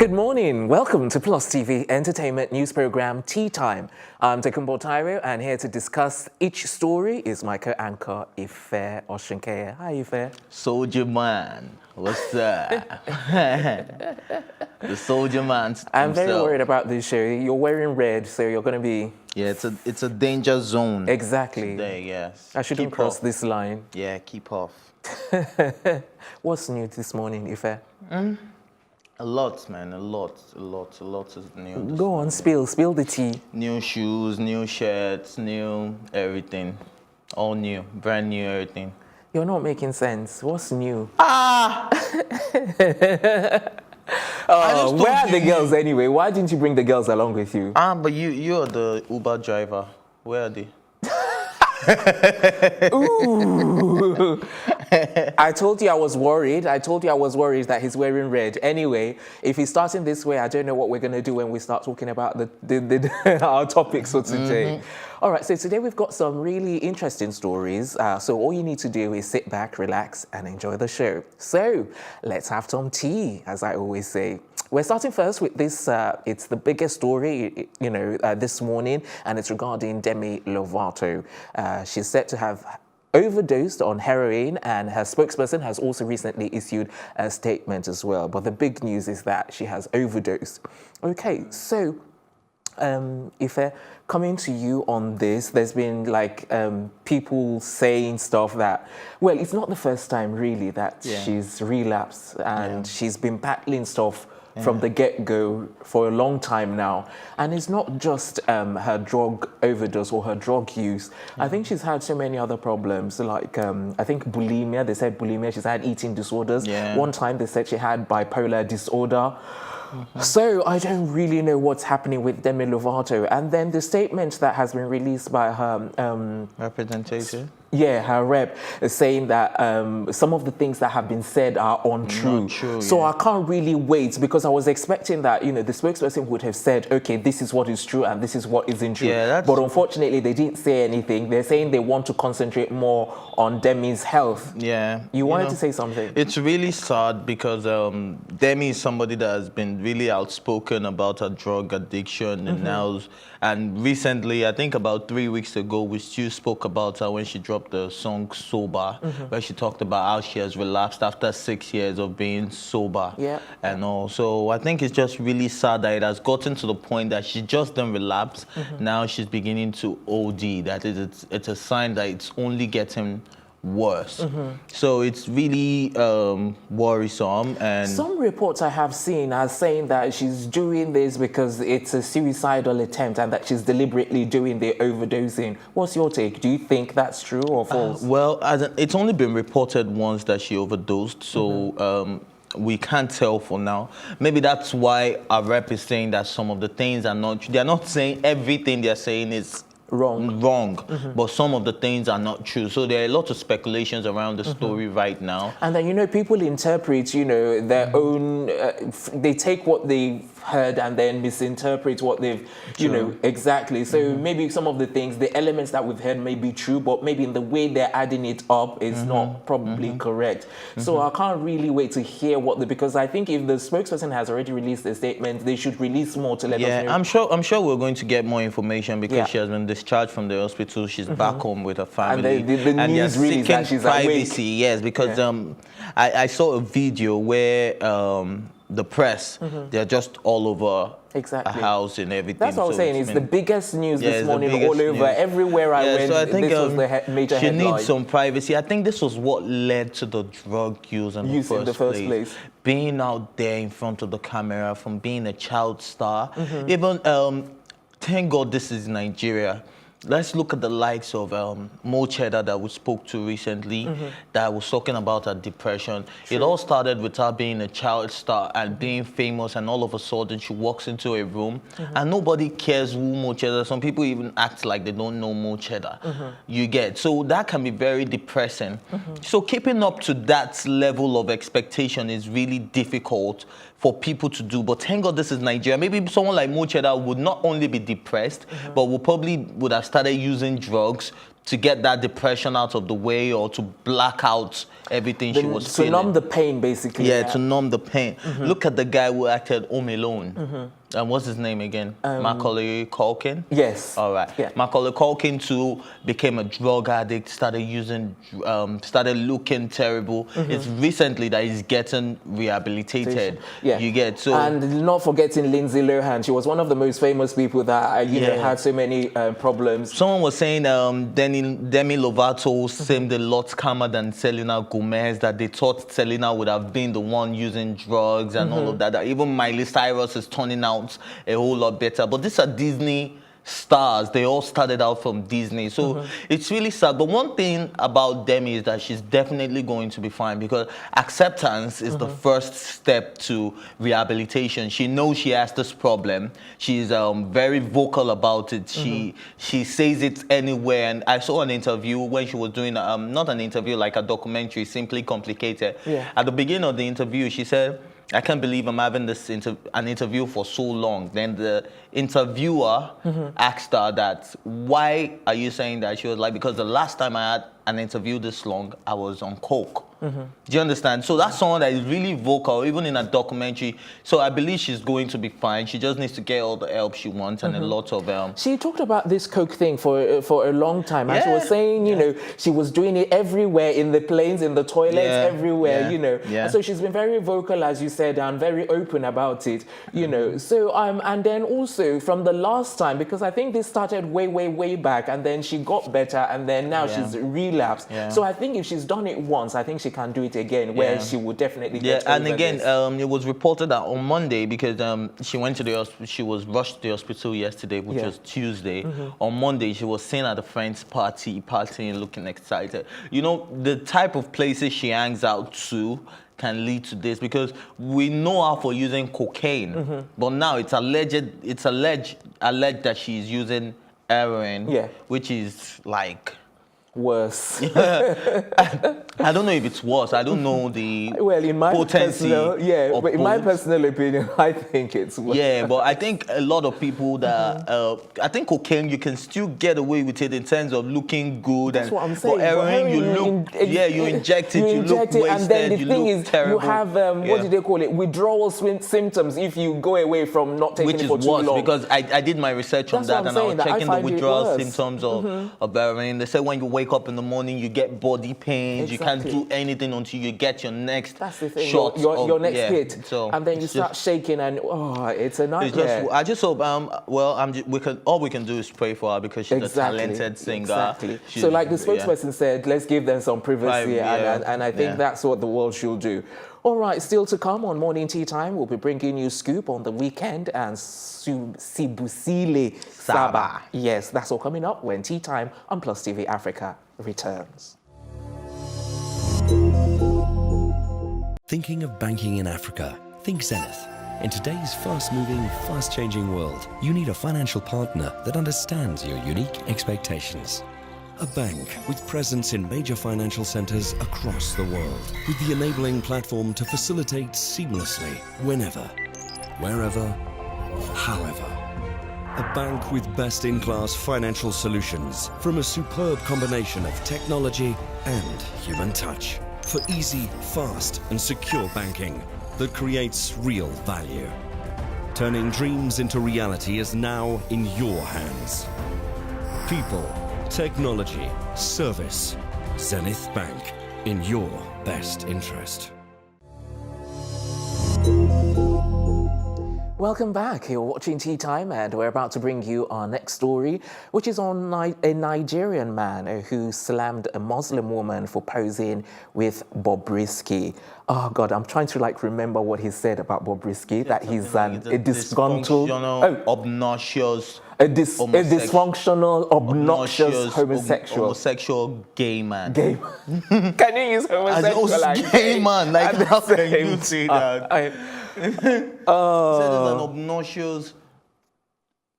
Good morning. Welcome to Plus TV entertainment news program Tea Time. I'm Tekumbo Tyro, and here to discuss each story is my co-anchor Ife Oshinkeye. Hi, Ife. Soldier man, what's up? The soldier man. I'm very worried about this show. You're wearing red, so you're going to be... Yeah, it's a danger zone. Exactly. Today, yes. I shouldn't cross this line. Yeah, keep off. What's new this morning, Ife? A lot, man. A lot is new. Go on, spill the tea. New shoes, new shirts, new everything. All new, brand new everything. You're not making sense. What's new? Where are the girls anyway? Why didn't you bring the girls along with you? But you're the Uber driver. Where are they? Ooh. I told you I was worried. That he's wearing red. Anyway, if he's starting this way, I don't know what we're going to do when we start talking about our topics for today. All right, so today we've got some really interesting stories. So all you need to do is sit back, relax, and enjoy the show. So let's have some tea, as I always say. We're starting first with this, it's the biggest story, this morning, and it's regarding Demi Lovato. She's said to have overdosed on heroin, and her spokesperson has also recently issued a statement as well. But the big news is that she has overdosed. Okay, so Ife, coming to you on this, there's been people saying stuff that, well, it's not the first time really that she's relapsed, and she's been battling stuff from the get-go for a long time now. And it's not just her drug overdose or her drug use. I think she's had so many other problems, like I think bulimia. They said bulimia. She's had eating disorders. One time they said she had bipolar disorder. So I don't really know what's happening with Demi Lovato. And then the statement that has been released by her... representative? Yeah, her rep is saying that some of the things that have been said are untrue. So I can't really wait, because I was expecting that, the spokesperson would have said, okay, this is what is true and this is what isn't true. But unfortunately, they didn't say anything. They're saying they want to concentrate more on Demi's health. Yeah. You wanted to say something? It's really sad because Demi is somebody that has been really outspoken about her drug addiction and recently, I think about 3 weeks ago, we still spoke about her when she dropped the song Sober, where she talked about how she has relapsed after 6 years of being sober. And all. So I think it's just really sad that it has gotten to the point that she just didn't relapse. Now she's beginning to OD. That is, it's a sign that it's only getting worse. So it's really worrisome. And some reports I have seen are saying that she's doing this because it's a suicidal attempt and that she's deliberately doing the overdosing. What's your take? Do you think that's true or false? Well, it's only been reported once that she overdosed, so we can't tell for now. Maybe that's why our rep is saying that some of the things are not true. They're not saying everything they're saying is wrong, but some of the things are not true. So there are a lot of speculations around the story right now. And then, people interpret, their own, they take what they've heard and then misinterpret what they've, exactly. So maybe some of the things, the elements that we've heard may be true, but maybe in the way they're adding it up is not probably correct. So I can't really wait to hear because I think if the spokesperson has already released a statement, they should release more to let us know. I'm sure we're going to get more information because she has been discharged from the hospital. She's back home with her family. And the news really that she's privacy, awake. Yes, because I saw a video where the press, they're just all over a house and everything. That's what I was saying. It's the biggest news this morning all over. Everywhere I went, so I think this was the major she headline. Needs some privacy. I think this was what led to the drug use in the first place. Being out there in front of the camera, from being a child star. Even, thank God this is Nigeria. Let's look at the likes of Mo Cheddar that we spoke to recently, that was talking about her depression. It all started with her being a child star and being famous, and all of a sudden she walks into a room and nobody cares who Mo Cheddar. Some people even act like they don't know Mo Cheddar. You get, so that can be very depressing. So keeping up to that level of expectation is really difficult for people to do. But thank God this is Nigeria. Maybe someone like Mo Cheddar would not only be depressed, but would have started using drugs to get that depression out of the way, or to black out everything she was feeling. To numb the pain, basically. Yeah, to numb the pain. Look at the guy who acted Home Alone. What's his name again? Macaulay Culkin? Yes. All right. Yeah. Macaulay Culkin too became a drug addict, started looking terrible. It's recently that he's getting rehabilitated. Yeah. You get so. And not forgetting Lindsay Lohan. She was one of the most famous people that had so many problems. Someone was saying Demi Lovato seemed a lot calmer than Selena Gomez, that they thought Selena would have been the one using drugs and all of that. That even Miley Cyrus is turning out a whole lot better. But these are Disney stars. They all started out from Disney. So it's really sad. But one thing about Demi is that she's definitely going to be fine, because acceptance is the first step to rehabilitation. She knows she has this problem. She's very vocal about it. She says it anywhere. And I saw an interview when she was doing, not an interview, like a documentary, Simply Complicated. Yeah. At the beginning of the interview, she said, I can't believe I'm having this an interview for so long. Then the interviewer asked her that, why are you saying that? She was like, because the last time I had an interview this long, I was on coke. Do you understand? So that's someone that is really vocal, even in a documentary. So I believe she's going to be fine. She just needs to get all the help she wants and a lot of... She talked about this coke thing for a long time. And she was saying, you know, she was doing it everywhere, in the planes, in the toilets, everywhere, you know. And so she's been very vocal, as you said, and very open about it, you know. So, and then also from the last time, because I think this started way back, and then she got better, and then now she's relapsed. So I think if she's done it once, I think she can do it again, where she would definitely get over and again, this. it was reported that on Monday, because she went to the hospital, she was rushed to the hospital yesterday, which was Tuesday. On Monday, she was seen at a friend's party, partying, looking excited. You know, the type of places she hangs out to can lead to this, because we know her for using cocaine, but now it's alleged that she's using heroin, which is like worse. I don't know if it's worse. I don't know the in my potency. But in my personal opinion, I think it's worse. Yeah, but I think a lot of people that I think cocaine, you can still get away with it in terms of looking good. That's what I'm saying. But heroin, you look, you inject it, you look wasted, and then the thing is, terrible. You have what do they call it? Withdrawal symptoms if you go away from not taking it for too long. Because I did my research on that, and I was checking the withdrawal symptoms of heroin. They said when you wake up in the morning, you get body pains. You can't do anything until you get your next shot. Your next hit. So and then you start shaking, and it's a nightmare. I just hope, all we can do is pray for her, because she's a talented singer. Exactly. So like the spokesperson said, let's give them some privacy, and I think that's what the world should do. All right, still to come on Morning Tea Time, we'll be bringing you Scoop on the Weekend and Sibusile Saba. Yes, that's all coming up when Tea Time on Plus TV Africa returns. Thinking of banking in Africa? Think Zenith. In today's fast-moving, fast-changing world, you need a financial partner that understands your unique expectations. A bank with presence in major financial centers across the world, with the enabling platform to facilitate seamlessly, whenever, wherever, however. A bank with best-in-class financial solutions from a superb combination of technology and human touch for easy, fast, and secure banking that creates real value. Turning dreams into reality is now in your hands. People, technology, service. Zenith Bank, in your best interest. Welcome back. You're watching Tea Time, and we're about to bring you our next story, which is on a Nigerian man who slammed a Muslim woman for posing with Bobrisky. Oh God, I'm trying to remember what he said about Bobrisky, that he's a disgruntled, obnoxious, a dysfunctional, obnoxious homosexual gay man. Gay man. Can you use homosexual? Gay man, like how can you say that? Said it's an obnoxious,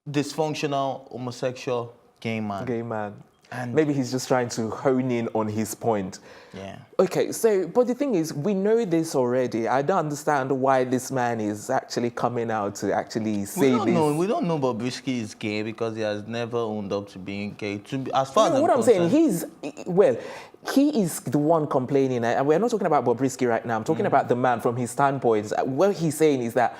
dysfunctional, homosexual gay man. Gay man. And maybe he's just trying to hone in on his point. Yeah. Okay, so, but the thing is, we know this already. I don't understand why this man is actually coming out to actually say this. We don't know Bobrisky is gay because he has never owned up to being gay. As far as what I'm saying, he is the one complaining, and we're not talking about Bobrisky right now. I'm talking about the man from his standpoint. What he's saying is that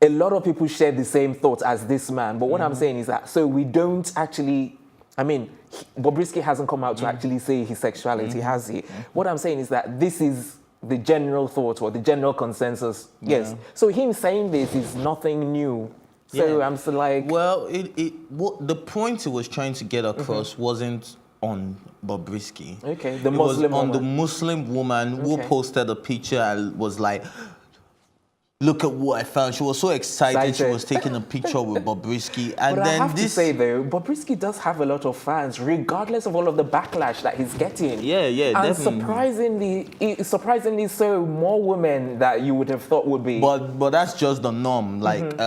a lot of people share the same thoughts as this man. But what I'm saying is that, so we don't actually, Bobrisky hasn't come out to actually say his sexuality, has he? What I'm saying is that this is the general thought or the general consensus. Yes. So him saying this is nothing new. So I'm still like... Well, the point he was trying to get across wasn't on Bobrisky. Okay, the Muslim woman. On the Muslim woman who posted a picture and was like, look at what I found. She was so excited. She was taking a picture with Bobrisky. And but then I have to say, though, Bobrisky does have a lot of fans, regardless of all of the backlash that he's getting. Yeah, and definitely. surprisingly so, more women that you would have thought would be. But that's just the norm. Like,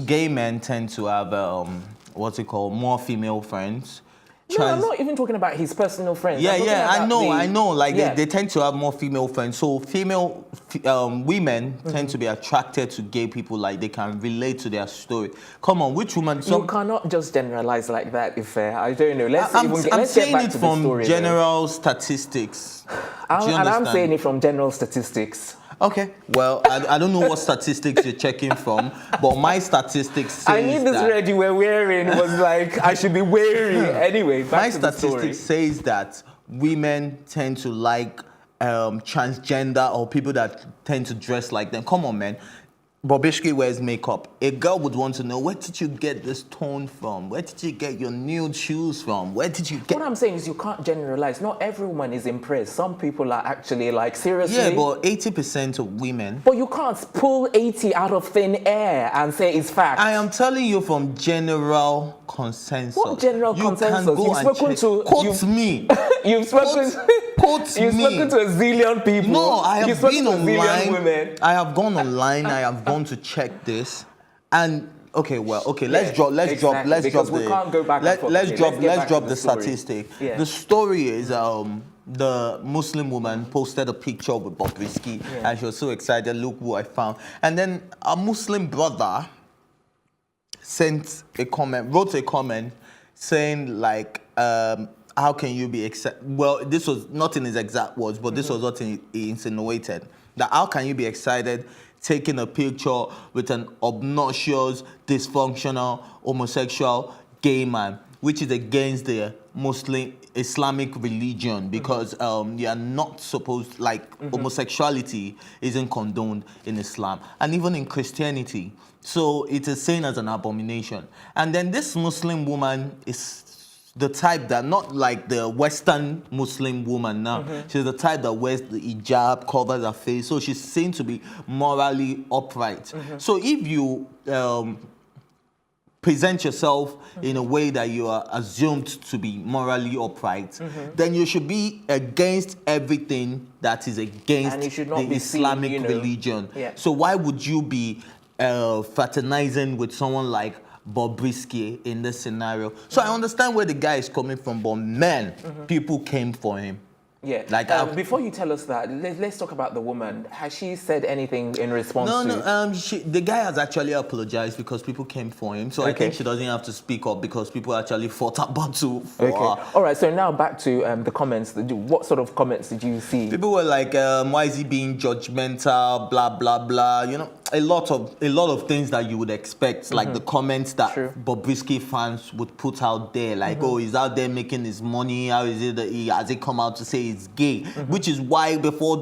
gay men tend to have, more female friends. No, I'm not even talking about his personal friends. I know. Like, they tend to have more female friends. So female women tend to be attracted to gay people, like they can relate to their story. Come on, which woman? You cannot just generalize like that, if I don't know. I'm saying it from general statistics. I'm saying it from general statistics. Okay, well, I don't know what statistics you're checking from, but my statistics say I need this red you were wearing was like, I should be wearing. Anyway, my statistics says that women tend to like transgender or people that tend to dress like them. Come on, man. Bobrisky wears makeup. A girl would want to know, where did you get this tone from? Where did you get your nude shoes from? Where did you get... What I'm saying is you can't generalize. Not every woman is impressed. Some people are actually like, seriously? Yeah, but 80% of women... But you can't pull 80 out of thin air and say it's fact. I am telling you from general consensus. What general consensus? You've spoken to... Quote me. You've spoken... You've spoken to a zillion people. No, I have been online. Women. I have gone online. I have gone to check this, and let's drop the statistic. Yeah. The story is the Muslim woman posted a picture with Bobrisky, and she was so excited. Look who I found, and then a Muslim brother wrote a comment saying like. How can you be excited? Well, this was not in his exact words, but this was what he insinuated. That how can you be excited taking a picture with an obnoxious, dysfunctional, homosexual gay man, which is against the Muslim Islamic religion, because you are not supposed, homosexuality isn't condoned in Islam and even in Christianity. So it is seen as an abomination. And then this Muslim woman is the type that, not like the Western Muslim woman now, she's the type that wears the hijab, covers her face, so she's seen to be morally upright. So if you present yourself in a way that you are assumed to be morally upright, then you should be against everything that is against the Islamic religion. Yeah. So why would you be fraternizing with someone like Bobrisky in this scenario? So I understand where the guy is coming from, but man, people came for him. Yeah. Before you tell us that, let's talk about the woman. Has she said anything in response to? No. The guy has actually apologized because people came for him. So I think she doesn't have to speak up because people actually fought a battle for her. All right. So now back to the comments. What sort of comments did you see? People were like, "Why is he being judgmental? Blah blah blah." You know, a lot of things that you would expect, like the comments that Bobrisky fans would put out there, like, "Oh, he's out there making his money. How is it that has he come out to say he's gay?" Which is why before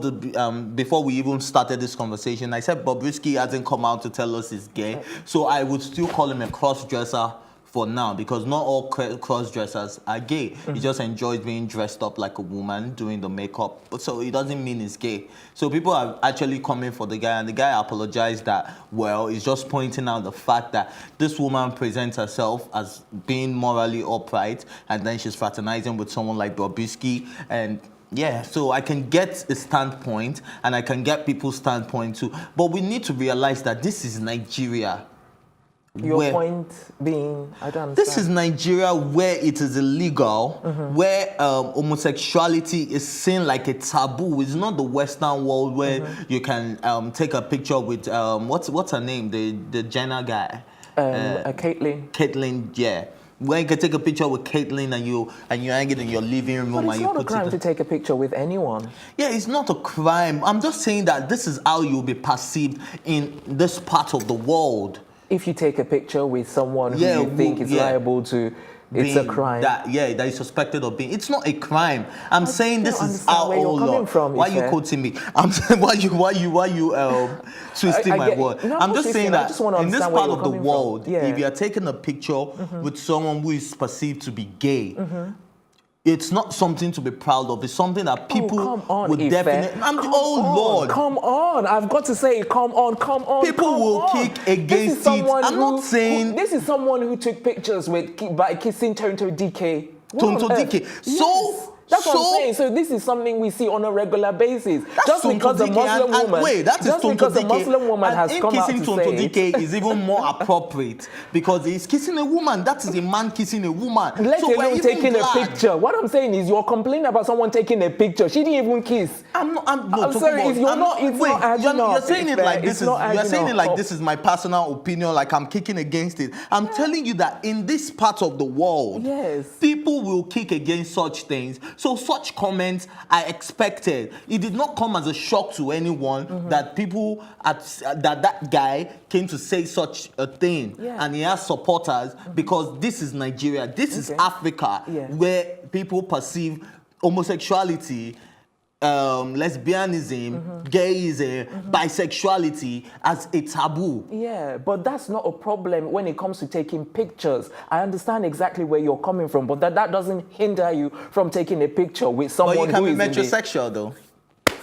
we even started this conversation, I said Bobrisky hasn't come out to tell us he's gay. So I would still call him a cross-dresser for now, because not all cross-dressers are gay. He just enjoys being dressed up like a woman, doing the makeup. But so it doesn't mean he's gay. So people are actually coming for the guy, and the guy apologized that, well, he's just pointing out the fact that this woman presents herself as being morally upright, and then she's fraternizing with someone like Bobrisky, and yeah, so I can get a standpoint, and I can get people's standpoint too. But we need to realize that this is Nigeria. Your point being, I don't understand. This is Nigeria where it is illegal, where homosexuality is seen like a taboo. It's not the Western world where you can take a picture with, what's her name, the Jenner guy? Caitlyn. Caitlyn, yeah. Where you can take a picture with Caitlyn and you hang it in your living room. But it's not a crime to take a picture with anyone. Yeah, it's not a crime. I'm just saying that this is how you'll be perceived in this part of the world. If you take a picture with someone who you think is liable to, it's a crime. That is suspected of being. It's not a crime. I'm saying this is our own law. Why are you quoting me? I'm saying why you twisting my word. No, I'm just saying that in this part of the world, yeah. if you are taking a picture with someone who is perceived to be gay, it's not something to be proud of. It's something that people would definitely. Lord, come on! I've got to say, come on! People will kick against it. I'm not saying this is someone who took pictures by kissing Tonto DK. Tonto DK. So. That's what I'm saying. So this is something we see on a regular basis. Just because a Muslim woman, has come out to kissing Tonto DK is even more appropriate because he's kissing a woman. That is a man kissing a woman. Let alone taking a picture. What I'm saying is, you're complaining about someone taking a picture. She didn't even kiss. I'm sorry. If you're not, you're saying it like this is. You're saying it like this is my personal opinion. Like I'm kicking against it. I'm telling you that in this part of the world, people will kick against such things. So such comments are expected. It did not come as a shock to anyone that people that guy came to say such a thing, and he has supporters because this is Nigeria, this is Africa, where people perceive homosexuality, lesbianism, gayism, bisexuality as a taboo. Yeah, but that's not a problem when it comes to taking pictures. I understand exactly where you're coming from, but that doesn't hinder you from taking a picture with someone who is But you can be metrosexual though.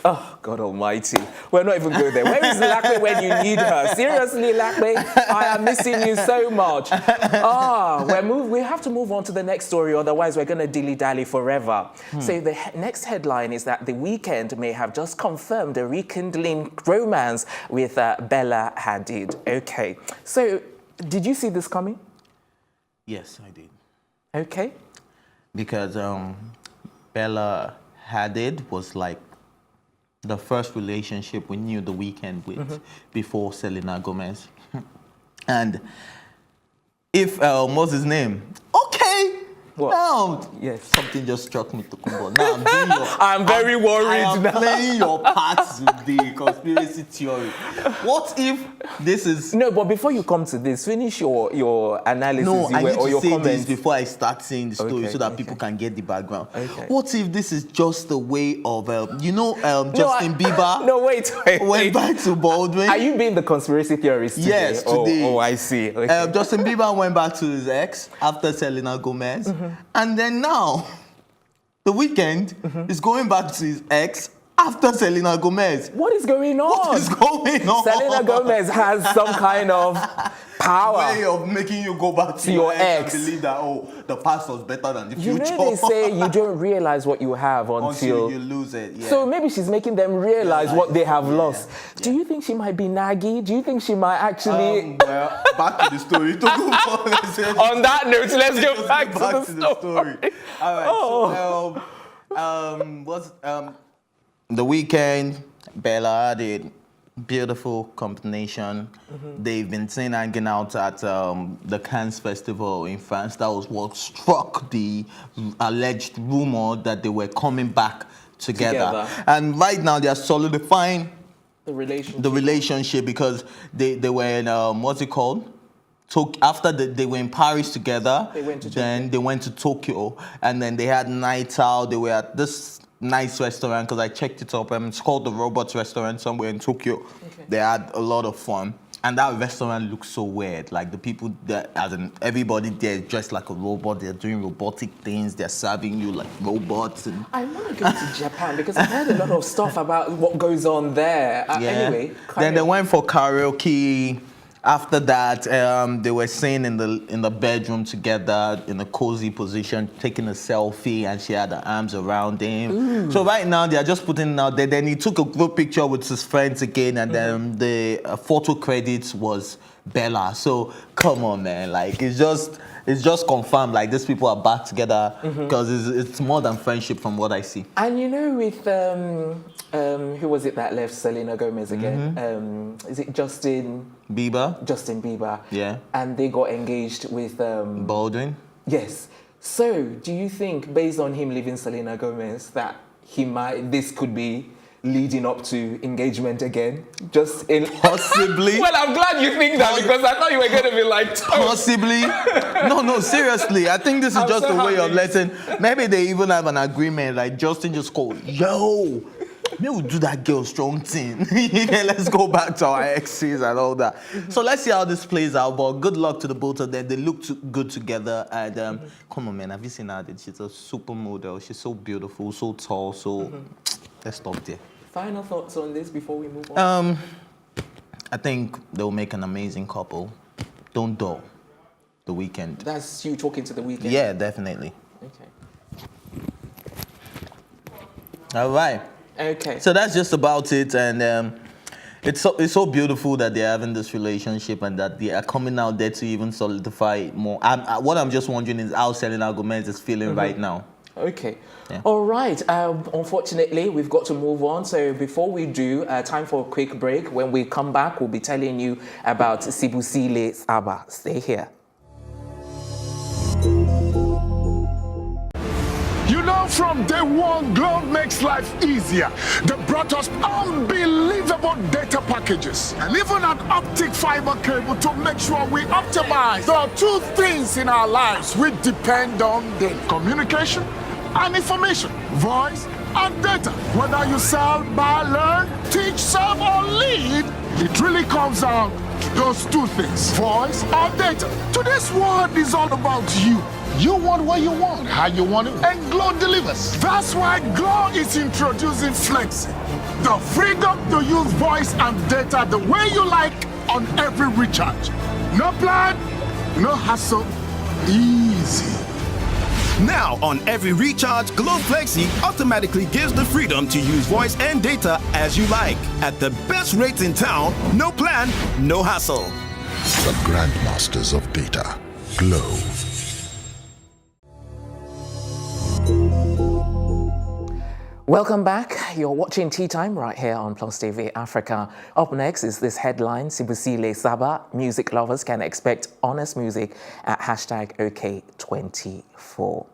Oh, God almighty. We're not even going there. Where is Lakwe when you need her? Seriously, Lakwe, I am missing you so much. We have to move on to the next story, otherwise we're going to dilly-dally forever. So the next headline is that The Weeknd may have just confirmed a rekindling romance with Bella Hadid. Okay. So, did you see this coming? Yes, I did. Okay. Because Bella Hadid was like the first relationship we knew The Weeknd with before Selena Gomez. And if, what's his name? Okay. What? Now, yes. Something just struck me to come on. Now I'm very worried now. I am playing your part with the conspiracy theory. What if this is... No, but before you come to this, finish your analysis or your comments. This before I start saying the story so that people can get the background. Okay. What if this is just a way of, Justin Bieber No, wait. went back to Baldwin? Are you being the conspiracy theorist today? Yes, today. Oh, I see. Okay. Justin Bieber went back to his ex after Selena Gomez. And then now, The Weeknd is going back to his ex after Selena Gomez. What is going on? What is going on? Selena Gomez has some kind of power. Way of making you go back to your ex and believe that, the past was better than the future. You know they say you don't realize what you have until you lose it. Yeah. So maybe she's making them realize what they have lost. Yeah. Do you think she might be naggy? Do you think she might actually... well, back to the story. On that note, let's go back to the story. All right, The Weeknd, Bella Hadid, beautiful combination. They've been seen hanging out at the Cannes Festival in France. That was what struck the alleged rumor that they were coming back together. And right now they are solidifying the relationship because they were in, what's it called? After they were in Paris together, they went to Tokyo, and then they had nights out. They were at this nice restaurant because I checked it up. It's called the Robots Restaurant somewhere in Tokyo. Okay. They had a lot of fun, and that restaurant looks so weird. Like the people there, everybody there is dressed like a robot. They're doing robotic things. They're serving you like robots. And I want to go to Japan because I've heard a lot of stuff about what goes on there. Anyway, then they went for karaoke. After that, they were seen in the bedroom together in a cozy position, taking a selfie, and she had her arms around him. Ooh. So right now, they are just putting it out there. Then he took a group picture with his friends again, and then the photo credits was Bella. So come on, man, like it's just confirmed, like these people are back together because it's more than friendship from what I see. And you know, with who was it that left Selena Gomez again? Is it Justin Bieber? Justin Bieber. Yeah. And they got engaged with Baldwin. Yes. So do you think, based on him leaving Selena Gomez, that this could be leading up to engagement again? Just in possibly. Well, I'm glad you think that, because I thought you were going to be like possibly. No, seriously. I think this is just a way of letting. Maybe they even have an agreement. Like Justin just called, yo, maybe we'll do that girl strong thing. Yeah, let's go back to our exes and all that. So let's see how this plays out. But good luck to the both of them. They look good together. And come on, man, have you seen her? She's a supermodel. She's so beautiful, so tall. So let's stop there. Final thoughts on this before we move on? I think they'll make an amazing couple. Don't dull. The Weeknd. That's you talking to The Weeknd? Yeah, definitely. Okay. All right. Okay. So that's just about it, and it's so beautiful that they're having this relationship and that they are coming out there to even solidify it more. What I'm just wondering is how Selena Gomez is feeling right now. Okay. Yeah. All right. Unfortunately, we've got to move on. So before we do, time for a quick break. When we come back, we'll be telling you about Sibusile Saba. Stay here. You know, from day one, Glow makes life easier. They brought us unbelievable data packages and even an optic fiber cable to make sure we optimize. There are two things in our lives we depend on: the communication and information, voice and data. Whether you sell, buy, learn, teach, serve, or lead, it really comes down to those two things: voice or data. Today's world is all about you. You want what you want, how you want it, and Glow delivers. That's why Glow is introducing Flexi, the freedom to use voice and data the way you like on every recharge. No plan, no hassle, easy. Now, on every recharge, Glow Flexi automatically gives the freedom to use voice and data as you like. At the best rates in town, no plan, no hassle. The grandmasters of data. Glow. Welcome back. You're watching Tea Time right here on Plus TV Africa. Up next is this headline: Sibusile Saba. Music lovers can expect honest music at #OK24.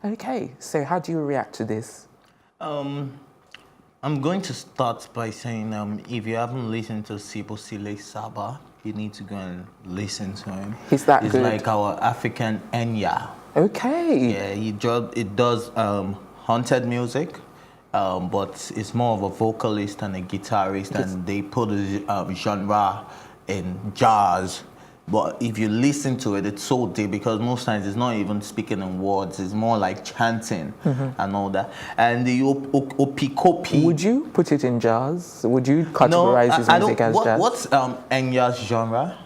Okay, so how do you react to this? I'm going to start by saying, if you haven't listened to Sibusile Saba, you need to go and listen to him. He's that good. He's like our African Enya. Okay. Yeah, it does haunted music. But it's more of a vocalist and a guitarist, and they put a genre in jazz. But if you listen to it, it's so deep, because most times it's not even speaking in words. It's more like chanting and all that. And the opikopi. Would you put it in jazz? Would you categorize his music as jazz? What's Enya's genre?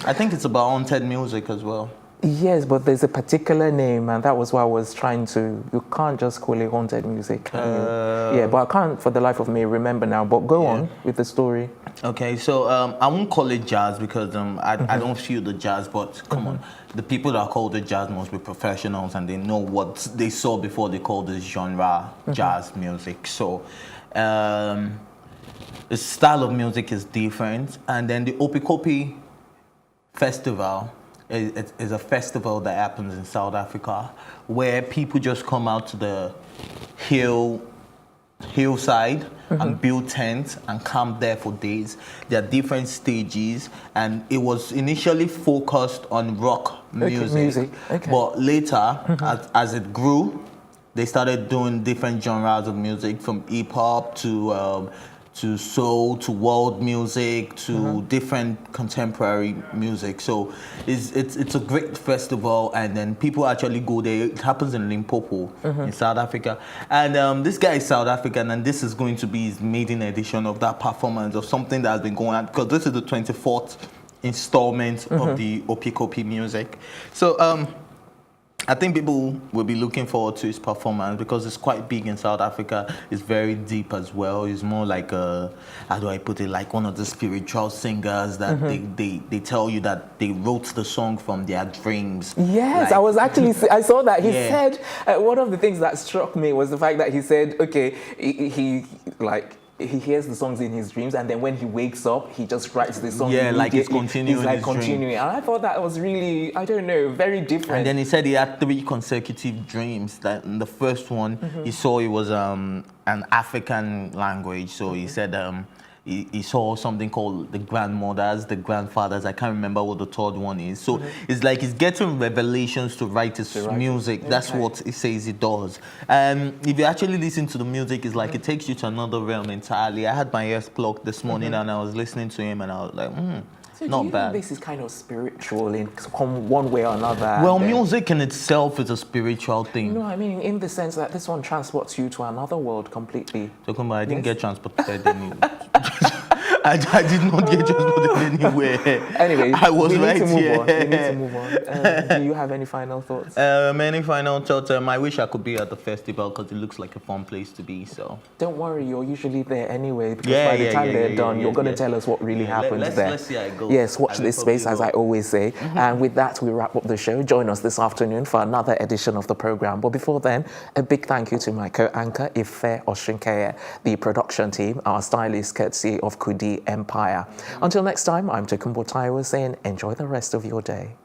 I think it's about haunted music as well. Yes, but there's a particular name, and that was why I was trying to. You can't just call it haunted music, can you? Yeah, but I can't for the life of me remember now. But go on with the story. Okay, so I won't call it jazz because I don't feel the jazz. But come on, the people that call it jazz must be professionals, and they know what they saw before they called this genre jazz music. So the style of music is different, and then the Opikopi Festival. It's a festival that happens in South Africa where people just come out to the hillside and build tents and camp there for days. There are different stages, and it was initially focused on rock music. Okay. But later, as it grew, they started doing different genres of music, from hip hop to to soul, to world music, to different contemporary music. So it's a great festival, and then people actually go there. It happens in Limpopo in South Africa, and this guy is South African, and this is going to be his maiden edition of that performance of something that has been going on, because this is the 24th installment of the Opikopi music. So I think people will be looking forward to his performance because it's quite big in South Africa. It's very deep as well. It's more like how do I put it, like one of the spiritual singers that they tell you that they wrote the song from their dreams. Yes, like, I saw that. He said, one of the things that struck me was the fact that he said, okay, he hears the songs in his dreams, and then when he wakes up, he just writes the song. Yeah, like it's continuing. He's like continuing. And I thought that was really, I don't know, very different. And then he said he had 3 consecutive dreams. That in the first one, he saw it was an African language. So he said he saw something called the grandmothers, the grandfathers. I can't remember what the third one is. So it's like he's getting revelations to write his music. Okay. That's what he says he does. If you actually listen to the music, it's like it takes you to another realm entirely. I had my ears plugged this morning and I was listening to him and I was like, so not do you bad. Think this is kind of spiritual in one way or another? Well, music in itself is a spiritual thing. No, I mean in the sense that this one transports you to another world completely. Talking about, I didn't get transported anywhere. I did not get transported anywhere. Anyway, I was we right need to move here. on. We need to move on. Do you have any final thoughts? Any final thoughts? I wish I could be at the festival because it looks like a fun place to be. So don't worry, you're usually there anyway. Because by the time they're done, you're going to tell us what really happens there. Let's see how it goes. Yes, watch this space, as I always say. And with that, we wrap up the show. Join us this afternoon for another edition of the program. But before then, a big thank you to my co-anchor Ife Oshinkeye, the production team, our stylist courtesy of Kudi Empire. Until next time, I'm Tokumbo Taiwo saying enjoy the rest of your day.